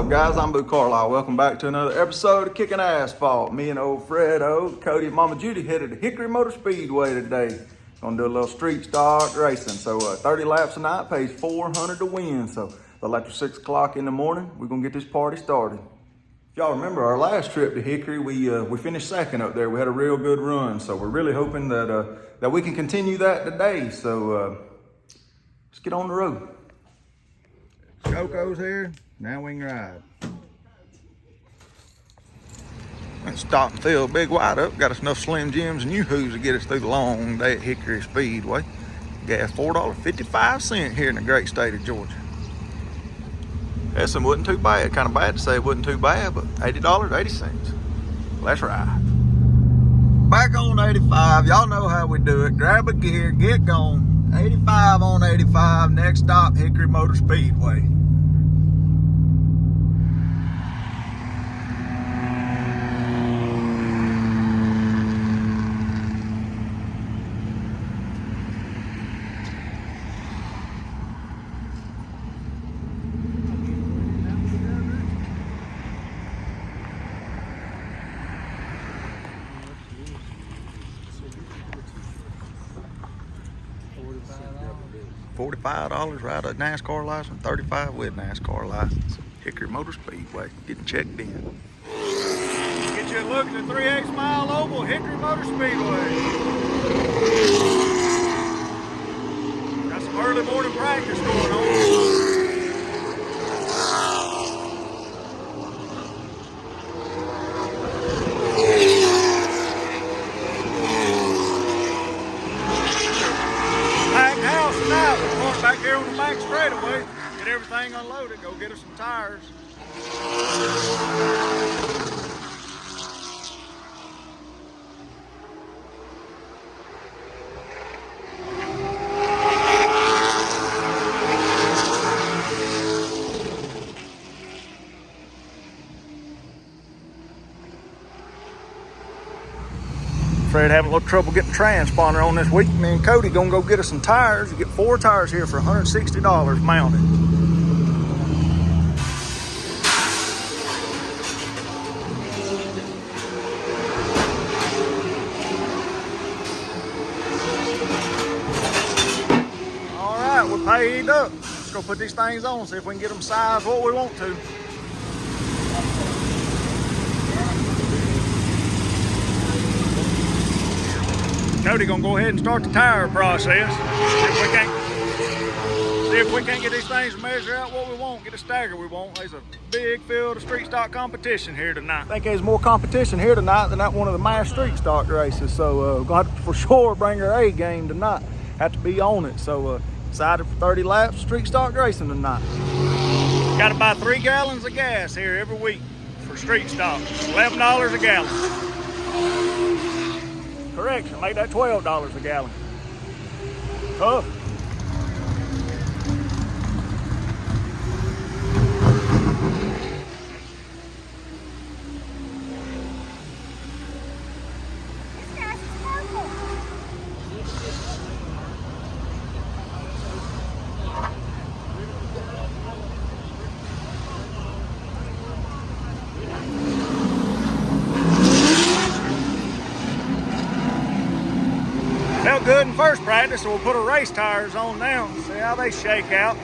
up, guys? I'm Boo Carlisle. Welcome back to another episode of Kicking Asphalt. Me and old Fredo, Cody, and Mama Judy headed to Hickory Motor Speedway today. Gonna do a little street stock racing. So 30 laps a night pays $400 to win. So a little after 6 o'clock in the morning, we're gonna get this party started. If y'all remember our last trip to Hickory, we finished second up there. We had a real good run. So we're really hoping that we can continue that today. So let's get on the road. Coco's here. Now we can ride. Let's stop and fill Big White up. Got us enough Slim Jims and Yoo-Hoos to get us through the long day at Hickory Speedway. Gas $4.55 here in the great state of Georgia. That wasn't too bad. Kind of bad to say it wasn't too bad, but $80.80. Let's ride. Back on 85. Y'all know how we do it. Grab a gear, get going. 85 on 85. Next stop, Hickory Motor Speedway. $45 right, a NASCAR license, $35 with NASCAR license. Hickory Motor Speedway, getting checked in. Get you a look at the 3X mile oval, Hickory Motor Speedway. Got some early morning practice going on. Back here on the back straightaway, get everything unloaded, go get us some tires. Fred having a little trouble getting transponder on this week. Me and Cody gonna go get us some tires. You get 4 tires here for $160 mounted. All right, we're paid up. Let's go put these things on, see if we can get them sized what we want to. Cody gonna go ahead and start the tire process. See if we can't get these things to measure out what we want, get a stagger we want. There's a big field of street stock competition here tonight. I think there's more competition here tonight than at one of the mass street stock races. So we're gonna have to for sure bring our A game tonight. Have to be on it. So excited for 30 laps of street stock racing tonight. Gotta buy 3 gallons of gas here every week for street stock. $11 a gallon. Correction, make that $12 a gallon. Tough. Felt good in first practice, so we'll put our race tires on now and see how they shake out.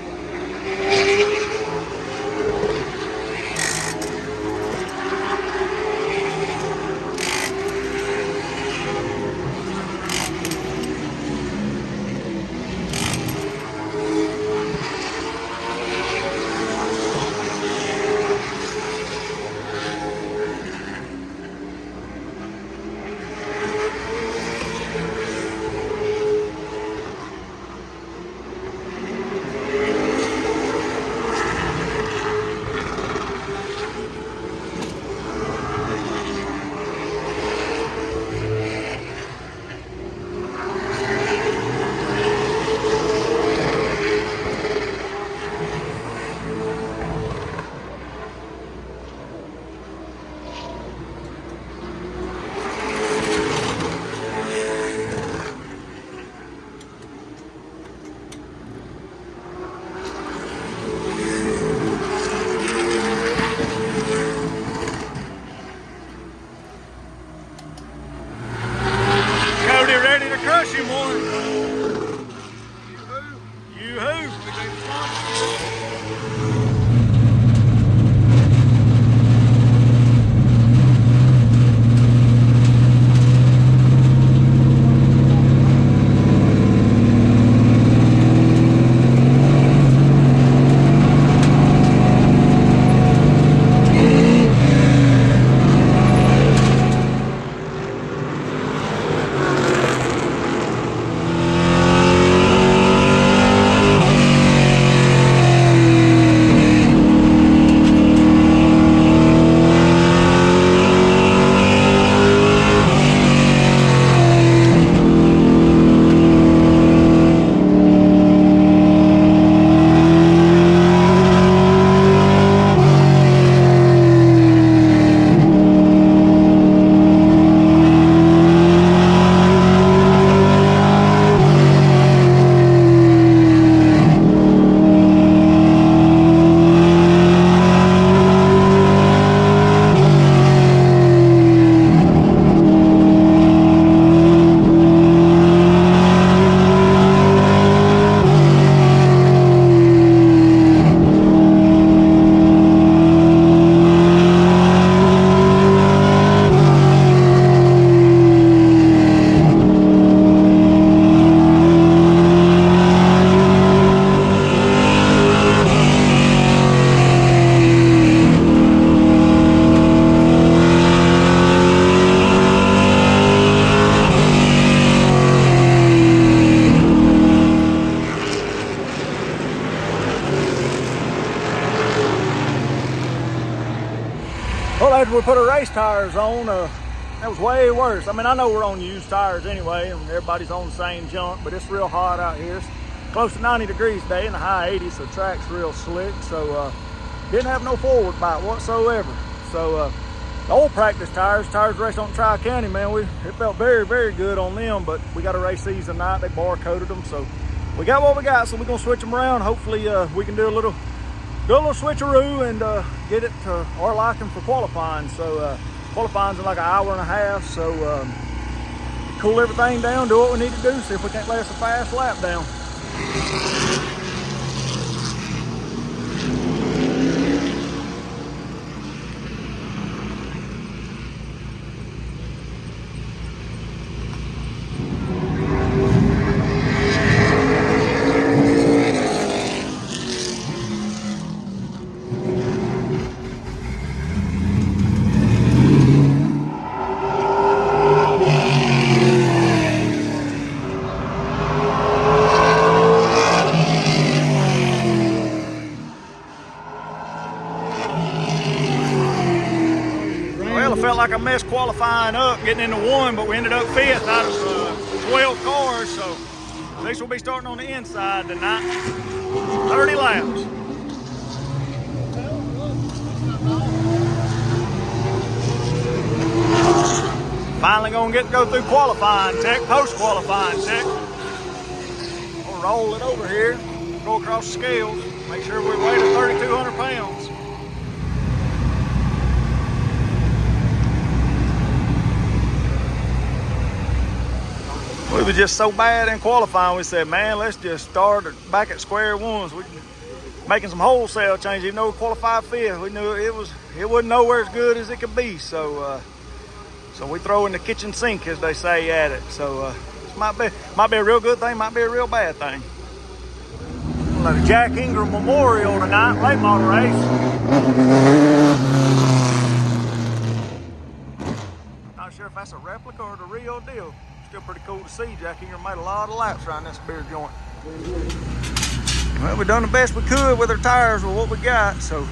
we put our race tires on, that was way worse. I mean, I know we're on used tires anyway, and everybody's on the same junk, but it's real hot out here. It's close to 90 degrees today in the high 80s, so the track's real slick. So didn't have no forward bite whatsoever. So the old practice tires raced on Tri-County, man, it felt very, very good on them, but we got to race these tonight. They bar coated them, so we got what we got, so we're gonna switch them around. Hopefully we can do a little switcheroo and get it to our liking for qualifying. So qualifying's in like an hour and a half, so cool everything down, do what we need to do, see if we can't last a fast lap down. Felt like I messed qualifying up, getting into one, but we ended up 5th out of 12 cars, so at least we'll be starting on the inside tonight. 30 laps. Finally gonna get to go through qualifying tech, post-qualifying tech. We'll roll it over here, go across the scales, make sure we weigh to 3,200 pounds. We were just so bad in qualifying, we said, man, let's just start back at square one. So we making some wholesale changes. Even though we qualified 5th, we knew it wasn't nowhere as good as it could be. So so we throw in the kitchen sink, as they say, at it. So this might be a real good thing, might be a real bad thing. Like the Jack Ingram Memorial tonight, late model race. Not sure if that's a replica or the real deal. Still pretty cool to see. Jack Ingram made a lot of laps around this beer joint. Well, we done the best we could with our tires with what we got, so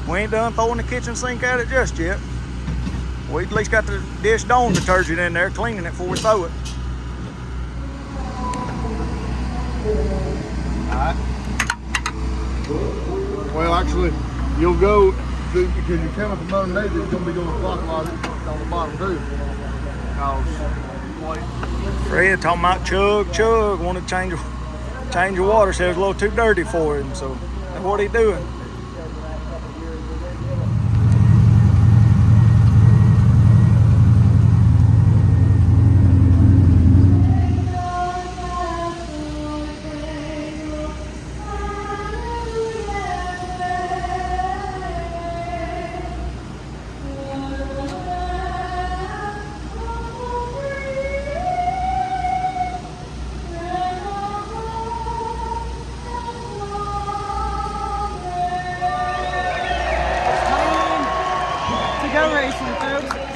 we ain't done throwing the kitchen sink at it just yet. We at least got the dish Dawn detergent in there, cleaning it before we throw it. Alright. Well, actually, you'll go, because you're coming from underneath, it's going to be going clockwise on the bottom too. Fred talking about chug, want to change the water, said it's a little too dirty for him, so that's what he's doing.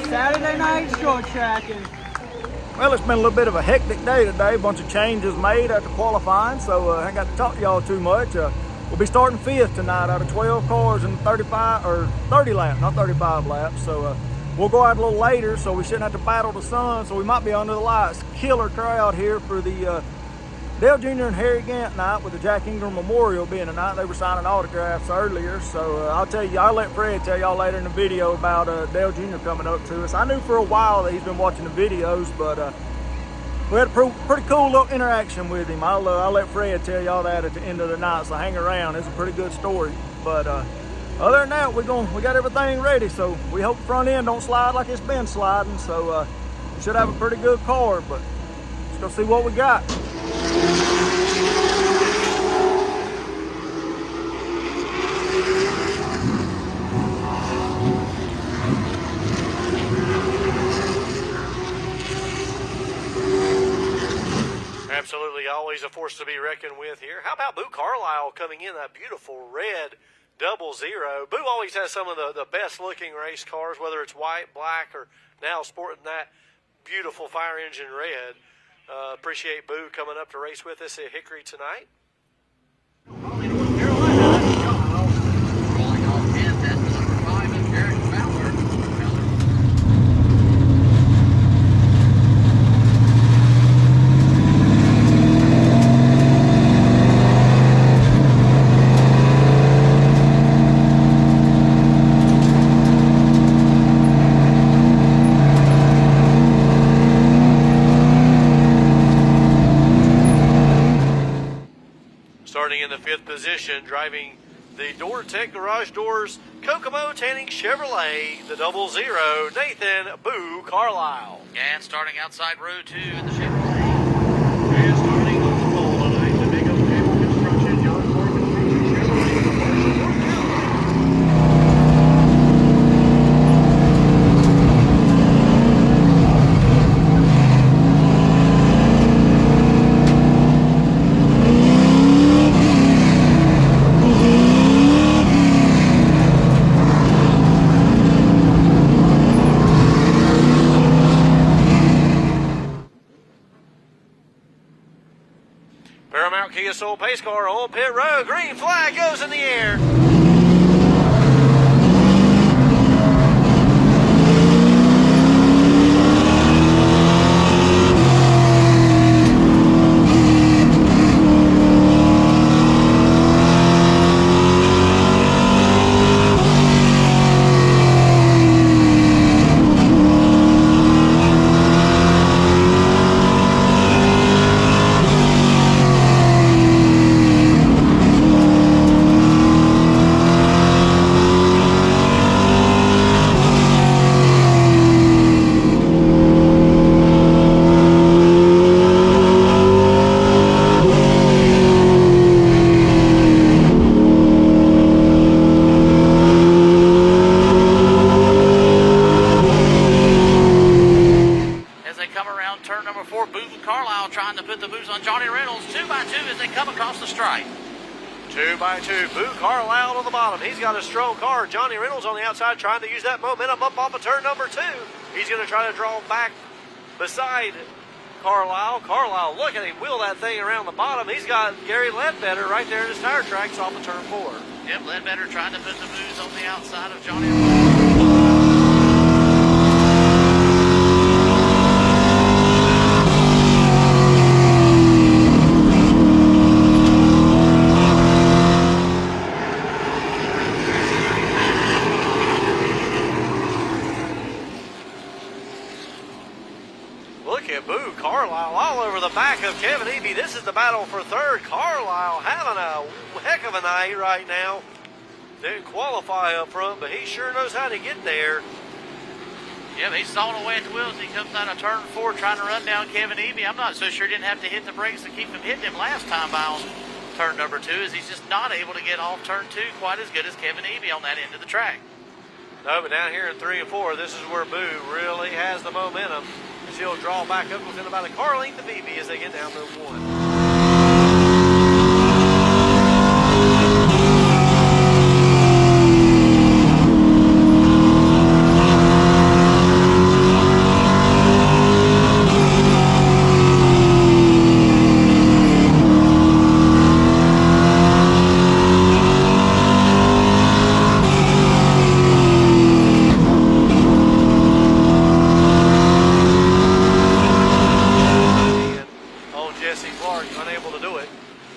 Saturday night short tracking. Well, it's been a little bit of a hectic day today. A bunch of changes made after qualifying, so I ain't got to talk to y'all too much. We'll be starting 5th tonight out of 12 cars in 35 or 30 laps, not 35 laps. So we'll go out a little later, so we shouldn't have to battle the sun. So we might be under the lights. Killer crowd here for the Dale Jr. and Harry Gant night, with the Jack Ingram Memorial being tonight. They were signing autographs earlier, so I'll let Fred tell y'all later in the video about Dale Jr. coming up to us. I knew for a while that he's been watching the videos, but we had a pretty cool little interaction with him. I'll let Fred tell y'all that at the end of the night, so hang around. It's a pretty good story. But other than that, we got everything ready, so we hope the front end don't slide like it's been sliding. So we should have a pretty good car, but let's go see what we got. Absolutely, always a force to be reckoned with here. How about Boo Carlisle coming in that beautiful red 00? Boo always has some of the best looking race cars, whether it's white, black, or now sporting that beautiful fire engine red. Appreciate Boo coming up to race with us at Hickory tonight. Running in the 5th position, driving the Door Tech Garage Doors Kokomo Tanning Chevrolet, the 00, Nathan Boo Carlisle. And starting outside row 2 in the Chevrolet. And starting on the pole tonight, the Big Oak Cable Construction, John Morgan, Chevrolet, Commercial North Carolina. Paramount Kia Soul pace car on pit road. Green flag goes in the air. Turn number 4, Boo Carlisle trying to put the boots on Johnny Reynolds. 2x2 as they come across the stripe. 2x2. Boo Carlisle on the bottom. He's got a strong car. Johnny Reynolds on the outside trying to use that momentum up off of turn number 2. He's going to try to draw back beside Carlisle. Carlisle, look at him wheel that thing around the bottom. He's got Gary Ledbetter right there in his tire tracks off of turn 4. Yep, Ledbetter trying to put the boots on the outside of Johnny Reynolds. Look at Boo Carlisle all over the back of Kevin Eby. This is the battle for third. Carlisle having a heck of a night right now. Didn't qualify up front, but he sure knows how to get there. Yep, he's sawing away at the wheels. He comes out of turn 4 trying to run down Kevin Eby. I'm not so sure he didn't have to hit the brakes to keep him hitting him last time by on turn number 2, as he's just not able to get off turn 2 quite as good as Kevin Eby on that end of the track. No, but down here in 3 and 4, this is where Boo really has the momentum. As he'll draw back up within about a car length of Eby as they get down to 1.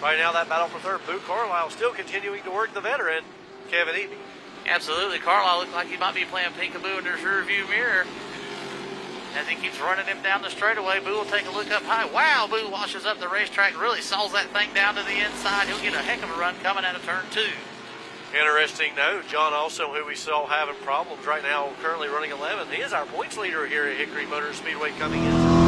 Right now, that battle for third, Boo Carlisle still continuing to work the veteran, Kevin Eby. Absolutely. Carlisle looks like he might be playing peekaboo in his rearview mirror. As he keeps running him down the straightaway, Boo will take a look up high. Wow, Boo washes up the racetrack, really saws that thing down to the inside. He'll get a heck of a run coming out of turn 2. Interesting note, John Olson, who we saw having problems right now, currently running 11th. He is our points leader here at Hickory Motor Speedway coming in.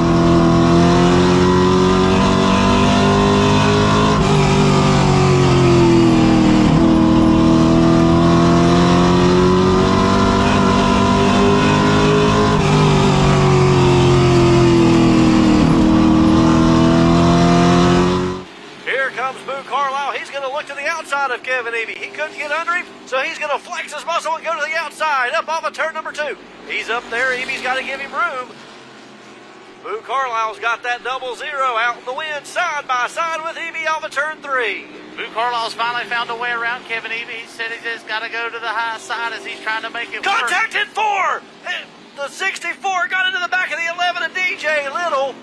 Of Kevin Eby. He couldn't get under him, so he's going to flex his muscle and go to the outside, up off of turn number 2. He's up there. Eby's got to give him room. Boo Carlisle's got that 00 out in the wind, side by side with Eby off of turn 3. Boo Carlisle's finally found a way around Kevin Eby. He said he just got to go to the high side as he's trying to make it work. Contact in 4! The 64 got into the back of the 11 of DJ Little.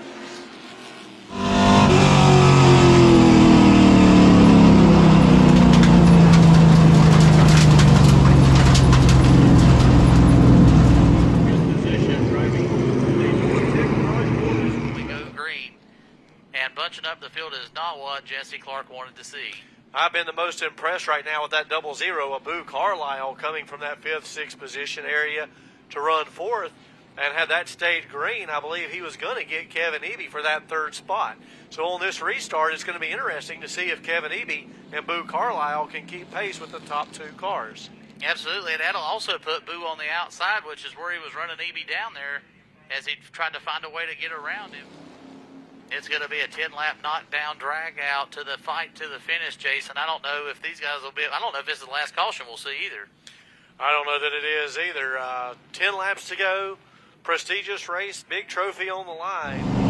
Bunching up the field is not what Jesse Clark wanted to see. I've been the most impressed right now with that 00 of Boo Carlisle coming from that 5th, 6th position area to run 4th. And had that stayed green, I believe he was going to get Kevin Eby for that 3rd spot. So on this restart, it's going to be interesting to see if Kevin Eby and Boo Carlisle can keep pace with the top 2 cars. Absolutely, and that'll also put Boo on the outside, which is where he was running Eby down there as he tried to find a way to get around him. It's going to be a 10-lap knockdown drag out to the fight to the finish, Jason. I don't know if these guys will be, I don't know if this is the last caution we'll see either. I don't know that it is either. 10 laps to go. Prestigious race, big trophy on the line.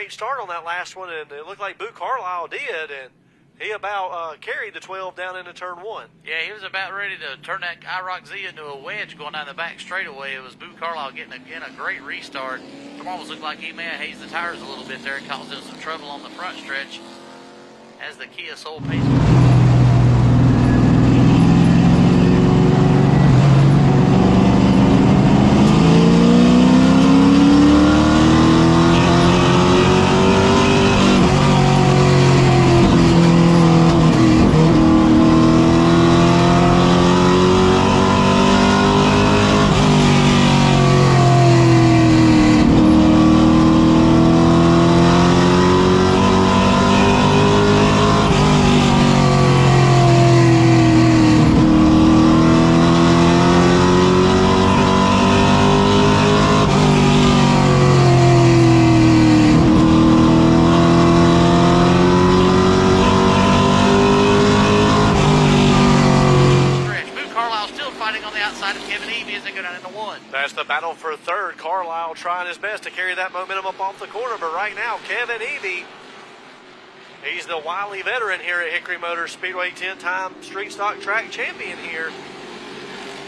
Start on that last one, and it looked like Boo Carlisle did, and he about carried the 12 down into turn 1. Yeah, he was about ready to turn that IROC Z into a wedge going down the back straightaway. It was Boo Carlisle getting a great restart. It almost looked like he may have hazed the tires a little bit there and caused him some trouble on the front stretch as the Kia Soul pace. That's the battle for 3rd. Carlisle trying his best to carry that momentum up off the corner, but right now, Kevin Eby, he's the wily veteran here at Hickory Motor Speedway, 10-time street stock track champion here.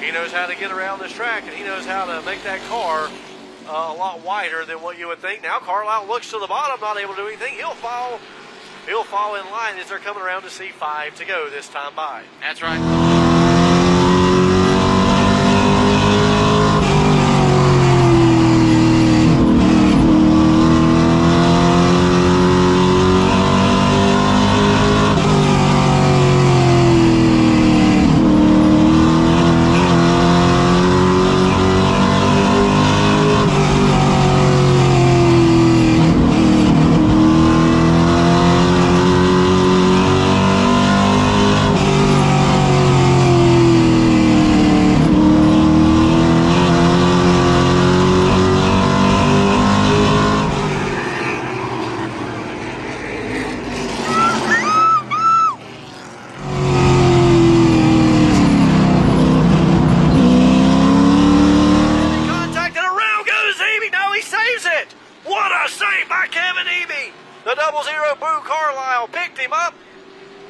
He knows how to get around this track, and he knows how to make that car a lot wider than what you would think. Now Carlisle looks to the bottom, not able to do anything. He'll fall in line as they're coming around to C5 to go this time by. That's right. The 00 Boo Carlisle picked him up,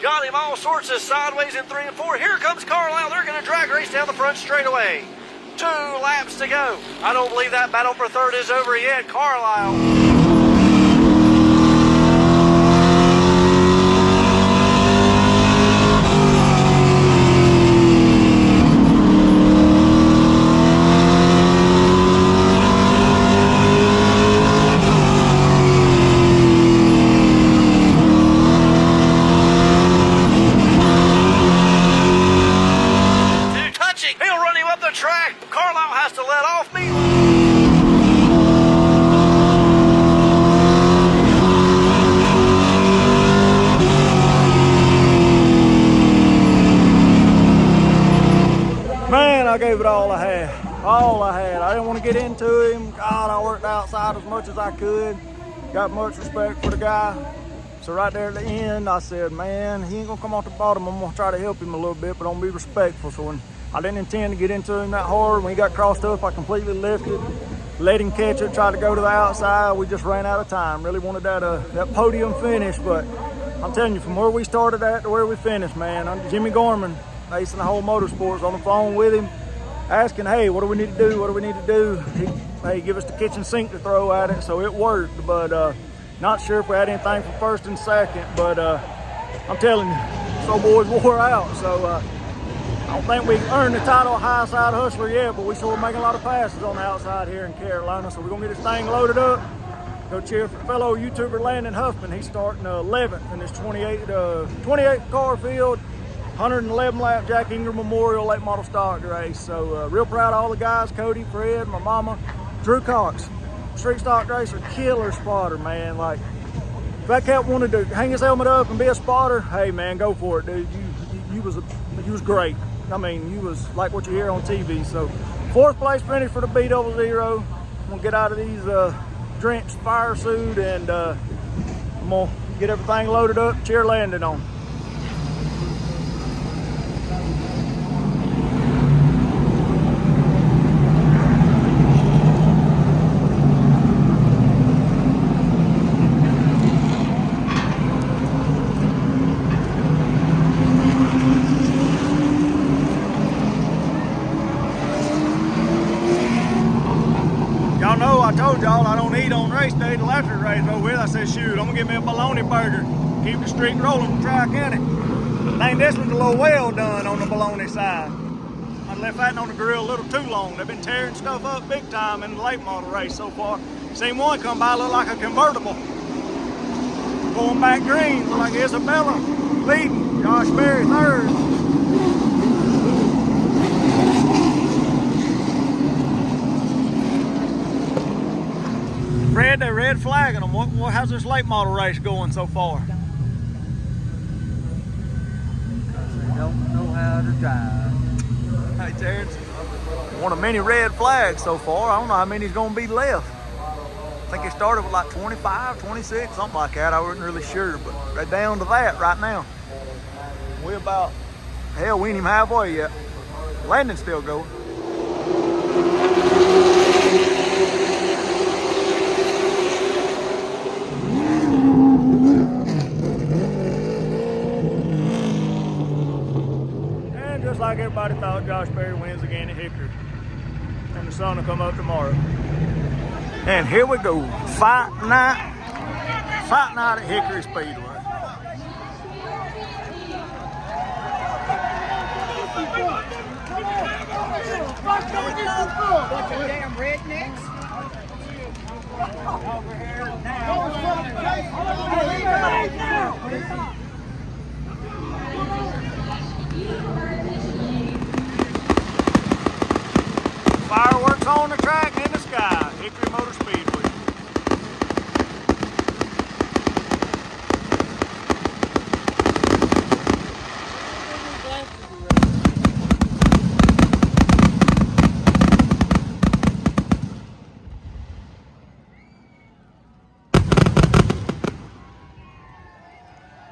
got him all sorts of sideways in 3 and 4. Here comes Carlisle. They're going to drag race down the front straightaway. 2 laps to go. I don't believe that battle for 3rd is over yet. Carlisle. He'll run him up the track. Carlisle has to let off. Meanwhile, I gave it all I had. All I had. I didn't want to get into him. God, I worked outside as much as I could. Got much respect for the guy. So right there at the end, I said, man, he ain't gonna come off the bottom. I'm gonna try to help him a little bit, but I'm gonna be respectful. So when I didn't intend to get into him that hard, when he got crossed up, I completely lifted, let him catch it, tried to go to the outside. We just ran out of time. Really wanted that podium finish, but I'm telling you, from where we started at to where we finished, man, Jimmy Gorman, Ace in the whole motorsports, on the phone with him, asking, hey, what do we need to do? What do we need to do? He give us the kitchen sink to throw at it, so it worked. But not sure if we had anything for first and second. But I'm telling you, so boys wore out. So I don't think we earned the title of high side hustler yet, but we sure making a lot of passes on the outside here in Carolina. So we're gonna get this thing loaded up. Go cheer for fellow YouTuber Landon Huffman. He's starting 11th in this 28 car field. 111 lap Jack Ingram Memorial Late Model Stock race. So real proud of all the guys, Cody, Fred, my mama, Drew Cox, street stock racer, killer spotter, man. Like, if that cat wanted to hang his helmet up and be a spotter, hey man, go for it, dude. You was great. I mean, you was like what you hear on TV. So 4th place finish for the B00. I'm gonna get out of these drenched fire suit and I'm gonna get everything loaded up, cheer Landon on. Y'all know I told y'all I don't eat on race day till after the race over with. I said, shoot, I'm gonna get me a bologna burger. Keep the streak rolling from Tri-County. I think this one's a little well done on the bologna side. I left that on the grill a little too long. They've been tearing stuff up big time in the late model race so far. Seen one come by, look like a convertible. Going back green, look like Isabella leading. Josh Berry 3rd. Fred, they're red flagging them. How's this late model race going so far? Because they don't know how to drive. Hey, Terrence. One of many red flags so far. I don't know how many's going to be left. I think it started with like 25, 26, something like that. I wasn't really sure, but they're down to that right now. We about, hell, we ain't even halfway yet. Landon's still going. Just like everybody thought, Josh Berry wins again at Hickory. And the sun will come up tomorrow. And here we go. Fight night at Hickory Speedway. Bunch of damn rednecks. Over here now. Fireworks on the track and in the sky. Hickory Motor Speedway.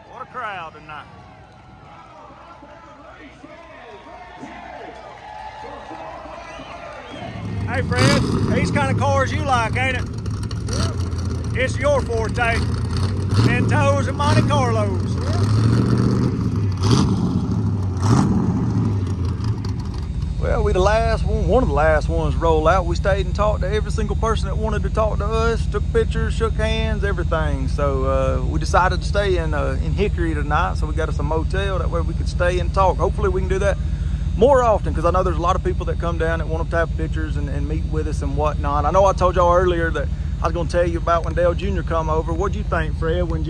What a crowd tonight. Hey Fred, these kind of cars you like, ain't it? It's your forte. Mentos and Monte Carlos. Well, we the last one of the last ones to roll out. We stayed and talked to every single person that wanted to talk to us, took pictures, shook hands, everything. So we decided to stay in Hickory tonight. So we got us a motel, that way we could stay and talk. Hopefully we can do that more often, because I know there's a lot of people that come down that want to have pictures and meet with us and whatnot. I know I told y'all earlier that I was going to tell you about when Dale Jr. come over. What'd you think, Fred, when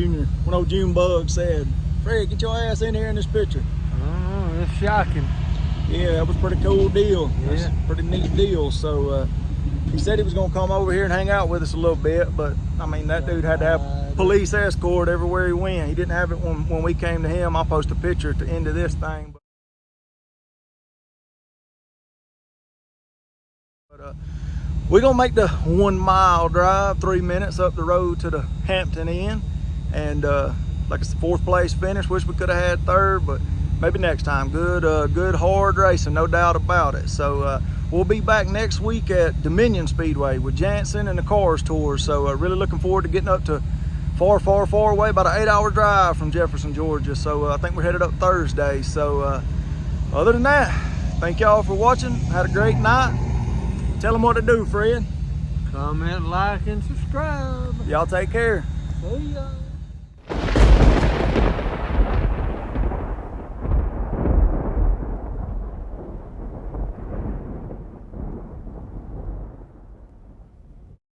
old June Bug said, Fred, get your ass in here in this picture? Oh, it's shocking. Yeah, that was a pretty cool deal. Yeah. That's a pretty neat deal. So he said he was going to come over here and hang out with us a little bit, but I mean, that dude had to have police escort everywhere he went. He didn't have it when we came to him. I'll post a picture at the end of this thing. We're gonna make the 1 mile drive, 3 minutes up the road to the Hampton Inn, and like it's the 4th place finish. Wish we could have had 3rd, but maybe next time. Good hard racing, no doubt about it. So we'll be back next week at Dominion Speedway with Jansen and the Cars Tour. So really looking forward to getting up to far away, about an 8-hour drive from Jefferson, Georgia. So I think we're headed up Thursday. So other than that, thank y'all for watching. Had a great night. Tell them what to do, Fred. Comment, like, and subscribe. Y'all take care. See ya.